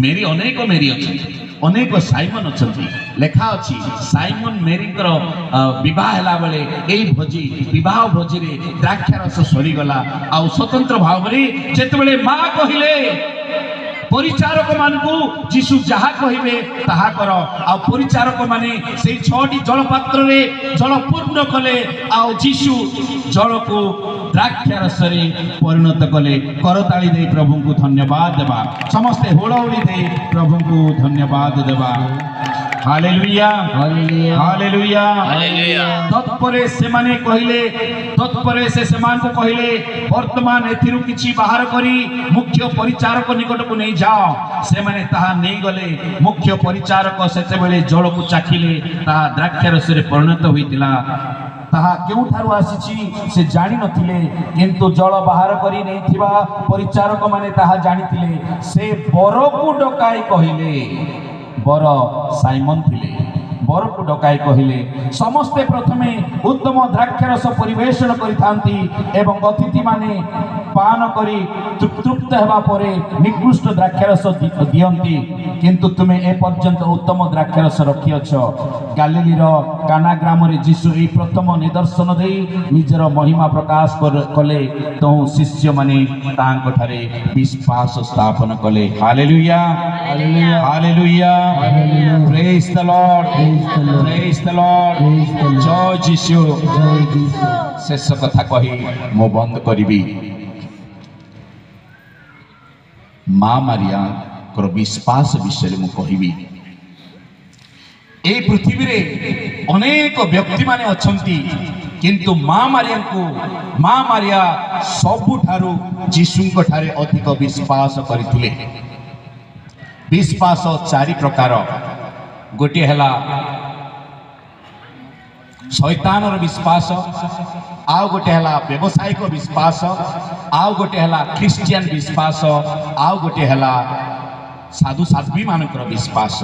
ମେରି, ଅନେକ ମେରି ଅଛନ୍ତି, ଅନେକ ସାଇମନ ଅଛନ୍ତି। ଲେଖା ଅଛି ସାଇମନ ମେରିଙ୍କର ବିବାହ ହେଲା ବେଳେ ଏଇ ଭୋଜି, ବିବାହ ଭୋଜିରେ ଦ୍ରାକ୍ଷାରସ ସରିଗଲା। ଆଉ ସ୍ୱତନ୍ତ୍ର ଭାବରେ ଯେତେବେଳେ ମା କହିଲେ ପରିଚାରକ ମାନଙ୍କୁ ଯୀଶୁ ଯାହା କହିବେ ତାହା କର, ଆଉ ପରିଚାରକ ମାନେ ସେଇ ଛଅଟି ଜଳପାତ୍ରରେ ଜଳ ପୂର୍ଣ୍ଣ କଲେ, ଆଉ ଯୀଶୁ ଜଳକୁ ଦ୍ରାକ୍ଷାରସରେ ପରିଣତ କଲେ। କରତାଳି ଦେଇ ପ୍ରଭୁଙ୍କୁ ଧନ୍ୟବାଦ ଦେବା। ସମସ୍ତେ ହୁଳହୁଳି ଦେଇ ପ୍ରଭୁଙ୍କୁ ଧନ୍ୟବାଦ ଦେବା। Hallelujah, hallelujah, hallelujah. ତତ୍ପରେ ସେମାନେ କହିଲେ, ତତ୍ପରେ ସେ ସେମାନଙ୍କୁ କହିଲେ, ବର୍ତ୍ତମାନ ଏଥିରୁ କିଛି ବାହାର କରି ମୁଖ୍ୟ ପରିଚାରକ ନିକଟକୁ ନେଇଯାଅ। ସେମାନେ ତାହା ନେଇଗଲେ। ମୁଖ୍ୟ ପରିଚାରକ ସେତେବେଳେ ଜଳକୁ ଚାଖିଲେ, ତାହା ଦ୍ରାକ୍ଷାରସରେ ପରିଣତ ହୋଇଥିଲା। ତାହା କେଉଁଠାରୁ ଆସିଛି ସେ ଜାଣିନଥିଲେ, କିନ୍ତୁ ଜଳ ବାହାର କରି ନେଇଥିବା ପରିଚାରକ ମାନେ ତାହା ଜାଣିଥିଲେ। ସେ ବରକୁ ଡକାଇ କହିଲେ, ବର ସାଇମନ ଥିଲେ, ବରକୁ ଡକାଇ କହିଲେ, ସମସ୍ତେ ପ୍ରଥମେ ଉତ୍ତମ ଦ୍ରାକ୍ଷାରସ ପରିବେଷଣ କରିଥାନ୍ତି ଏବଂ ଅତିଥିମାନେ ପାନ କରି ତୃପ୍ତ ହେବା ପରେ ନିକୃଷ୍ଟ ଦ୍ରାକ୍ଷାରସ ଦିଅନ୍ତି, କିନ୍ତୁ ତୁମେ ଏପର୍ଯ୍ୟନ୍ତ ଉତ୍ତମ ଦ୍ରାକ୍ଷାରସ ରଖିଅଛ। ଗାଲିଲୀର କାନା ଗ୍ରାମରେ ଯୀଶୁ ଏହି ପ୍ରଥମ ନିଦର୍ଶନ ଦେଇ ନିଜର ମହିମା ପ୍ରକାଶ କଲେ, ତେଣୁ ଶିଷ୍ୟମାନେ ତାଙ୍କଠାରେ ବିଶ୍ୱାସ ସ୍ଥାପନ କଲେ। ହାଲେଲୁୟା, ହାଲେଲୁୟା, ପ୍ରେଜ୍ ଦ ଲର୍ଡ, ପ୍ରେଜ୍ ଦ ଲର୍ଡ, ଜୟ ଯୀଶୁ। ଶେଷ କଥା କହି ମୁଁ ବନ୍ଦ କରିବି। ମା ମାରିଆଙ୍କର ବିଶ୍ୱାସ ବିଷୟରେ ମୁଁ କହିବି। এই পৃথিবীরে অনেক ব্যক্তি মানে অଛନ୍ତି, কিন্তু মা মারিয়া ସବୁଠାରୁ ଯୀଶୁଙ୍କ ଠାରେ ଅଧିକ ବିଶ୍ୱାସ କରିଥିଲେ। ବିଶ୍ୱାସ ଚାରି ପ୍ରକାର। ଗୋଟିଏ ହେଲା ଶୈତାନର ବିଶ୍ୱାସ, ଆଉ ଗୋଟେ ହେଲା ବ୍ୟବସାୟିକ ବିଶ୍ୱାସ, ଆଉ ଗୋଟେ ହେଲା ଖ୍ରୀଷ୍ଟିଆନ ବିଶ୍ୱାସ, ଆଉ ଗୋଟେ ହେଲା ସାଧୁ ସାଧ୍ୱୀ ମାନଙ୍କର ବିଶ୍ୱାସ।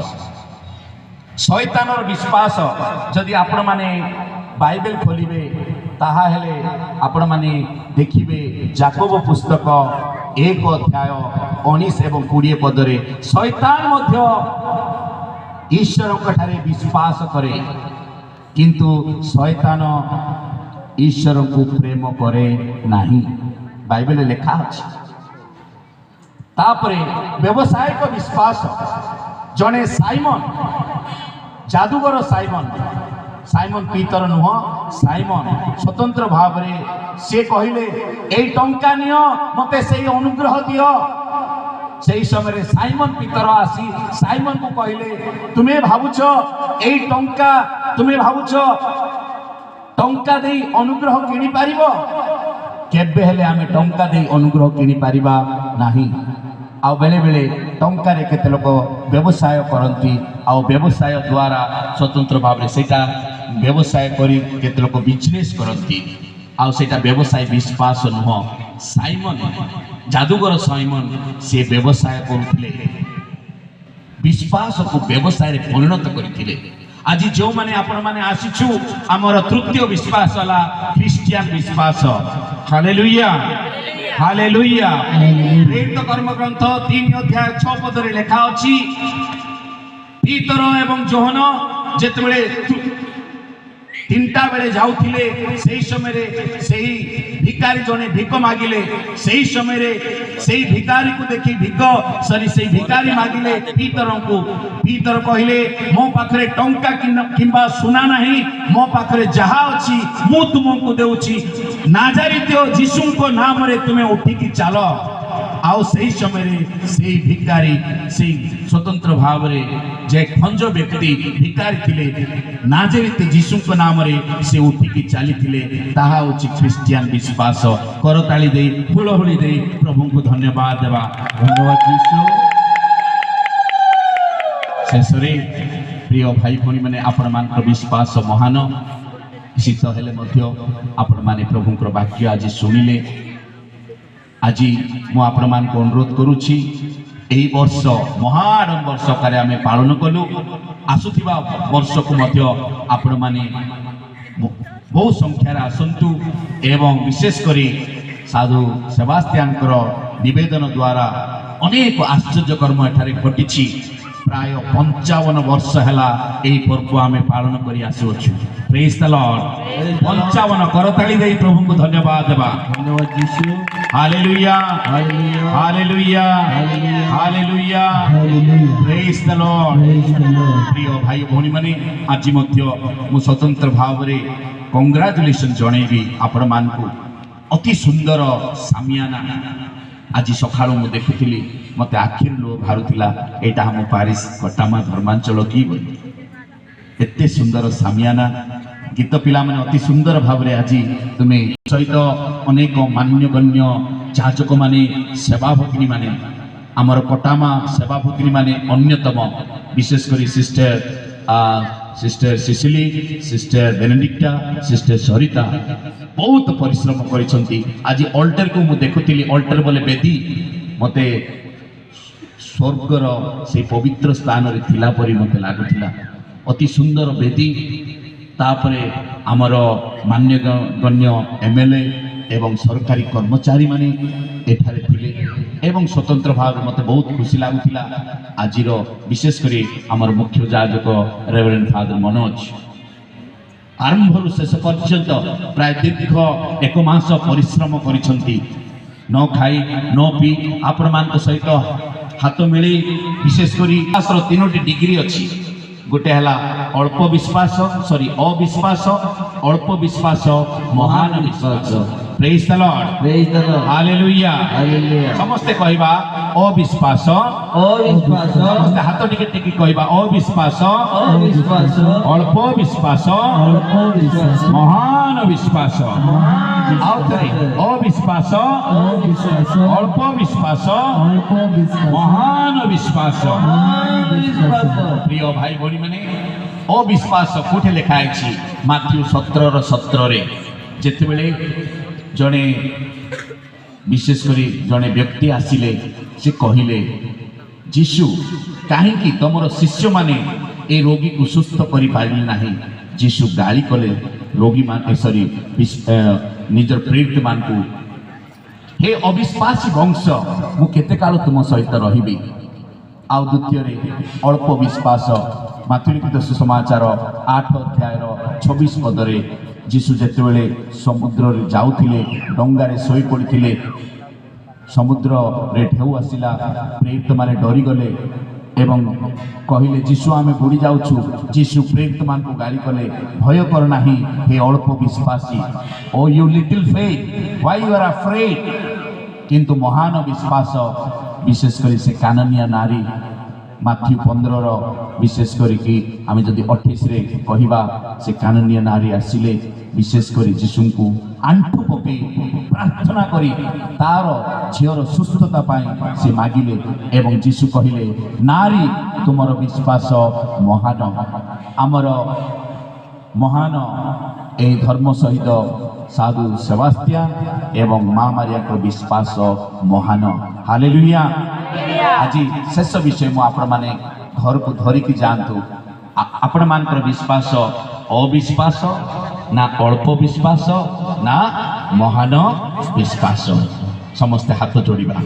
ଶୈତାନର ବିଶ୍ୱାସ ଯଦି ଆପଣମାନେ ବାଇବେଲ ଖୋଲିବେ, ତାହା ହେଲେ ଆପଣମାନେ ଦେଖିବେ ଯାକୋବ ପୁସ୍ତକ 1 ଅଧ୍ୟାୟ 19 ଏବଂ 20 ପଦରେ ଶୈତାନ ମଧ୍ୟ ଈଶ୍ୱରଙ୍କ ଠାରେ ବିଶ୍ୱାସ କରେ, କିନ୍ତୁ ଶୈତାନ ଈଶ୍ୱରଙ୍କୁ ପ୍ରେମ କରେ ନାହିଁ, ବାଇବେଲରେ ଲେଖା ଅଛି। ତାପରେ ବ୍ୟବସାୟିକ ବିଶ୍ୱାସ, ଜଣେ ସାଇମନ, ଯାଦୁଗର ସାଇମନ ପିତର ନୁହଁ, ସାଇମନ ସ୍ୱତନ୍ତ୍ର ଭାବରେ ସେ କହିଲେ, ଏଇ ଟଙ୍କା ନିଅ, ମତେ ସେଇ ଅନୁଗ୍ରହ ଦିଅ। সেই সময়ে সাইমন পিতর আসি সাইমনକୁ କହିଲେ, ତୁମେ ଭାବୁଛ ଏଇ ଟଙ୍କା, ତୁମେ ଭାବୁଛ ଟଙ୍କା ଦେଇ ଅନୁଗ୍ରହ କିଣି ପାରିବ? କେବେ ହେଲେ ଆମେ ଟଙ୍କା ଦେଇ ଅନୁଗ୍ରହ କିଣି ପାରିବା ନାହିଁ। ଆଉ ବେଳେ ବେଳେ ଟଙ୍କାରେ କେତେ ଲୋକ ବ୍ୟବସାୟ କରନ୍ତି, ଆଉ ବ୍ୟବସାୟ ଦ୍ୱାରା ସ୍ୱତନ୍ତ୍ର ଭାବରେ ସେଇଟା ବ୍ୟବସାୟ କରି କେତେ ଲୋକ ବିଜନେସ୍ କରନ୍ତି, ଆଉ ସେଇଟା ବ୍ୟବସାୟ ବିଶ୍ୱାସ ନୁହଁ। ସାଇମନ, ଯାଦୁଗର ସାଇମନ, ସେ ବ୍ୟବସାୟ କରୁଥିଲେ, ବିଶ୍ୱାସକୁ ବ୍ୟବସାୟରେ ପରିଣତ କରିଥିଲେ। ଆଜି ଯେଉଁମାନେ ଆପଣମାନେ ଆସିଛୁ, ଆମର ତୃତୀୟ ବିଶ୍ୱାସ ହେଲା ଖ୍ରୀଷ୍ଟିଆନ ବିଶ୍ୱାସ। Hallelujah, hallelujah. ପ୍ରେରିତ କର୍ମଗ୍ରନ୍ଥ 3 ଅଧ୍ୟାୟ 6 ପଦରେ ଲେଖା ଅଛି, ପିତର ଏବଂ ଯୋହନ ଯେତେବେଳେ 3ଟା ବେଳେ ଯାଉଥିଲେ, ସେହି ସମୟରେ ସେହି ଭିକାରୀ ଜଣେ ଭିକ ମାଗିଲେ। ସେହି ସମୟରେ ସେହି ଭିକାରୀକୁ ଦେଖି ସେହି ଭିକାରୀ ମାଗିଲେ ପିତରଙ୍କୁ। ପିତର କହିଲେ, ମୋ ପାଖରେ ଟଙ୍କା କିମ୍ବା ସୁନା ନାହିଁ, ମୋ ପାଖରେ ଯାହା ଅଛି ମୁଁ ତୁମକୁ ଦେଉଛି। ନାଜାରିତୀୟ ଯୀଶୁଙ୍କ ନାମରେ ତୁମେ ଉଠିକି ଚାଲ। ଆଉ ସେହି ସମୟରେ ସେହି ଭିକାରୀ, ସେହି ସ୍ୱତନ୍ତ୍ର ଭାବରେ ଯେ ଖଞ୍ଜ ବ୍ୟକ୍ତି ଭିକାରୀ ଥିଲେ, ନାଜାରିତ ଯୀଶୁଙ୍କ ନାମରେ ସେ ଉଠିକି ଚାଲିଥିଲେ। ତାହା ହେଉଛି ଖ୍ରୀଷ୍ଟିଆନ ବିଶ୍ୱାସ। କରତାଳି ଦେଇ ହୁଳହୁଳି ଦେଇ ପ୍ରଭୁଙ୍କୁ ଧନ୍ୟବାଦ ଦେବା। ଧନ୍ୟବାଦ ଯୀଶୁ। ଶେଷରେ ପ୍ରିୟ ଭାଇ ଭଉଣୀମାନେ, ଆପଣମାନଙ୍କର ବିଶ୍ୱାସ ମହାନ। ଶୀତ ହେଲେ ମଧ୍ୟ ଆପଣମାନେ ପ୍ରଭୁଙ୍କର ବାକ୍ୟ ଆଜି ଶୁଣିଲେ। ଆଜି ମୁଁ ଆପଣମାନଙ୍କୁ ଅନୁରୋଧ କରୁଛି, ଏହି ବର୍ଷ ମହାଆଡ଼ମ୍ବର ସହକାରେ ଆମେ ପାଳନ କଲୁ। ଆସୁଥିବା ବର୍ଷକୁ ମଧ୍ୟ ଆପଣମାନେ ବହୁ ସଂଖ୍ୟାରେ ଆସନ୍ତୁ ଏବଂ ବିଶେଷ କରି ସାଧୁ ସେବାସ୍ତିଆନଙ୍କର ନିବେଦନ ଦ୍ୱାରା ଅନେକ ଆଶ୍ଚର୍ଯ୍ୟ କର୍ମ ଏଠାରେ ଘଟିଛି। ପ୍ରାୟ 55 ବର୍ଷ ହେଲା ଏହି ପର୍ବ ଆମେ ପାଳନ କରି ଆସୁଅଛୁ। ପ୍ରେଜ୍ ଦ ଲର୍ଡ। 55 କରତାଳି ଦେଇ ପ୍ରଭୁଙ୍କୁ ଧନ୍ୟବାଦ ଦେବା। ଧନ୍ୟବାଦ ଯୀଶୁ। Hallelujah, hallelujah, hallelujah, hallelujah, hallelujah. Hallelujah. ପ୍ରେଜ୍ ଦ ଲର୍ଡ। ପ୍ରେଜ୍ ଦ ଲର୍ଡ। ପ୍ରିୟ ଭାଇ ଭଉଣୀମାନେ, ଆଜି ମଧ୍ୟ ମୁଁ ସ୍ୱତନ୍ତ୍ର ଭାବରେ କଂଗ୍ରାଚୁଲେସନ୍ ଜଣାଇବି ଆପଣମାନଙ୍କୁ। ଅତି ସୁନ୍ଦର ସାମିଆନା ଆଜି ସକାଳୁ ମୁଁ ଦେଖୁଥିଲି, ମୋତେ ଆଖିରୁ ଲୁହ ବାହାରୁଥିଲା। ଏଇଟା ଆମ ପାରିଶ କଟାମା ଧର୍ମାଞ୍ଚଳ କି ବୋଲି। ଏତେ ସୁନ୍ଦର ସାମିଆନା ଗୀତ ପିଲାମାନେ ଅତି ସୁନ୍ଦର ଭାବରେ ଆଜି ତୁମେ ସହିତ ଅନେକ ମାନ୍ୟଗଣ୍ୟ ଯାଜକମାନେ, ସେବାଭଗିନୀ ମାନେ, ଆମର କଟାମା ସେବାଭଗିନୀ ମାନେ ଅନ୍ୟତମ, ବିଶେଷ କରି sister Cecily, sister Benedicta, sister Sarita ବହୁତ ପରିଶ୍ରମ କରିଛନ୍ତି। ଆଜି ଅଲ୍ଟରକୁ ମୁଁ ଦେଖୁଥିଲି, ଅଲ୍ଟର ବୋଲେ ବେଦୀ, ମୋତେ ସ୍ୱର୍ଗର ସେହି ପବିତ୍ର ସ୍ଥାନରେ ଥିଲା ପରି ମୋତେ ଲାଗୁଥିଲା। ଅତି ସୁନ୍ଦର ବେଦୀ। ତାପରେ ଆମର ମାନ୍ୟଗଣ୍ୟ MLA ଏବଂ ସରକାରୀ କର୍ମଚାରୀମାନେ ଏଠାରେ ଥିଲେ ଏବଂ ସ୍ୱତନ୍ତ୍ର ଭାବରେ ମୋତେ ବହୁତ ଖୁସି ଲାଗୁଥିଲା। ଆଜିର ବିଶେଷ କରି ଆମର ମୁଖ୍ୟ ଯାଜକ ରେଭରେଣ୍ଡ ଫାଦର ମନୋଜ ଆରମ୍ଭରୁ ଶେଷ ପର୍ଯ୍ୟନ୍ତ ପ୍ରାୟ ଦୀର୍ଘ 1 ମାସ ପରିଶ୍ରମ କରିଛନ୍ତି। ନ ଖାଇ ନ ପିଇ ଆପଣମାନଙ୍କ ସହିତ ହାତ ମିଳେଇ, ବିଶେଷ କରି 3ଟି ଡିଗ୍ରୀ ଅଛି। ଗୋଟେ ହେଲା ଅଳ୍ପ ବିଶ୍ୱାସ, ଅବିଶ୍ୱାସ, ଅଳ୍ପ ବିଶ୍ୱାସ, ମହାନ ବିଶ୍ୱାସ। ପ୍ରେଜ୍ ଦ ଲର୍ଡ। ପ୍ରେଜ୍ ଦ ଲର୍ଡ। ହାଲେଲୁୟା। ହାଲେଲୁୟା। ସମସ୍ତେ କହିବା ଅବିଶ୍ୱାସ। ଅବିଶ୍ୱାସ, ସମସ୍ତେ ହାତ ଟିକେ ଟିକେ କହିବା ଅବିଶ୍ୱାସ, ଅବିଶ୍ୱାସ, ଅଳ୍ପ ବିଶ୍ୱାସ, ଅଳ୍ପ ବିଶ୍ୱାସ, ମହାନ ବିଶ୍ୱାସ। ମହାନ ଆଉ ଥରେ ଅବିଶ୍ୱାସ, ଅବିଶ୍ୱାସ, ଅଳ୍ପ ବିଶ୍ୱାସ, ଅଳ୍ପ ବିଶ୍ୱାସ, ମହାନ ବିଶ୍ୱାସ। ମହାନ ବିଶ୍ୱାସ। ପ୍ରିୟ ଭାଇ ଭଉଣୀ ମାନେ, ଅବିଶ୍ୱାସ କୋଉଠି ଲେଖା ହେଇଛି? ମାଥ୍ୟୁ 17:17ରେ ଯେତେବେଳେ ଜଣେ ବିଶେଷ କରି ଜଣେ ବ୍ୟକ୍ତି ଆସିଲେ, ସେ କହିଲେ, ଯୀଶୁ କାହିଁକି ତମର ଶିଷ୍ୟମାନେ ଏ ରୋଗୀକୁ ସୁସ୍ଥ କରିପାରିଲେ ନାହିଁ? ଯୀଶୁ ଗାଳି କଲେ ରୋଗୀମାନେ, ନିଜର ପ୍ରେରିତମାନଙ୍କୁ, ହେ ଅବିଶ୍ୱାସୀ ବଂଶ, ମୁଁ କେତେ କାଳ ତୁମ ସହିତ ରହିବି? ଆଉ ଦ୍ୱିତୀୟରେ ଅଳ୍ପ ବିଶ୍ୱାସ। ମାଥ୍ୟୁ ଲିଖିତ ସୁସମାଚାର 8 ଅଧ୍ୟାୟର 26 ପଦରେ ଯୀଶୁ ଯେତେବେଳେ ସମୁଦ୍ରରେ ଯାଉଥିଲେ, ଡଙ୍ଗାରେ ଶୋଇ ପଡ଼ିଥିଲେ, ସମୁଦ୍ରରେ ଢେଉ ଆସିଲା, ପ୍ରେରିତମାନେ ଡରିଗଲେ ଏବଂ କହିଲେ, ଯୀଶୁ ଆମେ ବୁଡ଼ି ଯାଉଛୁ। ଯୀଶୁ ପ୍ରେରିତମାନଙ୍କୁ ଗାଳି କଲେ, ଭୟ କର ନାହିଁ ହେ ଅଳ୍ପ ବିଶ୍ୱାସୀ, O you little faith, why you are afraid. କିନ୍ତୁ ମହାନ ବିଶ୍ୱାସ, ବିଶେଷ କରି ସେ କାନାନିଆ ନାରୀ, ମାଥ୍ୟୁ 15ର ବିଶେଷ କରିକି ଆମେ ଯଦି 28ରେ କହିବା, ସେ କାନାନିଆ ନାରୀ ଆସିଲେ, ବିଶେଷ କରି ଯୀଶୁଙ୍କୁ ଆଣ୍ଠୁ ପକାଇ ପ୍ରାର୍ଥନା କରି ତାର ଝିଅର ସୁସ୍ଥତା ପାଇଁ ସେ ମାଗିଲେ ଏବଂ ଯୀଶୁ କହିଲେ, ନାରୀ ତୁମର ବିଶ୍ୱାସ ମହାନ। ଆମର ମହାନ ଏହି ଧର୍ମ ସହିତ ସାଧୁ ସେବାସ୍ତିଆନ ଏବଂ ମା ମାରିଆଙ୍କ ବିଶ୍ୱାସ ମହାନ। ହାଲେଲୁୟା। ଆଜି ଶେଷ ବିଷୟ ମୁଁ ଆପଣମାନେ ଘରକୁ ଧରିକି ଯାଆନ୍ତୁ। ଆପଣମାନଙ୍କର ବିଶ୍ୱାସ ଅବିଶ୍ୱାସ ନା ଅଳ୍ପ ବିଶ୍ୱାସ ନା ମହାନ ବିଶ୍ୱାସ? ସମସ୍ତେ ହାତ ଯୋଡ଼ିବା।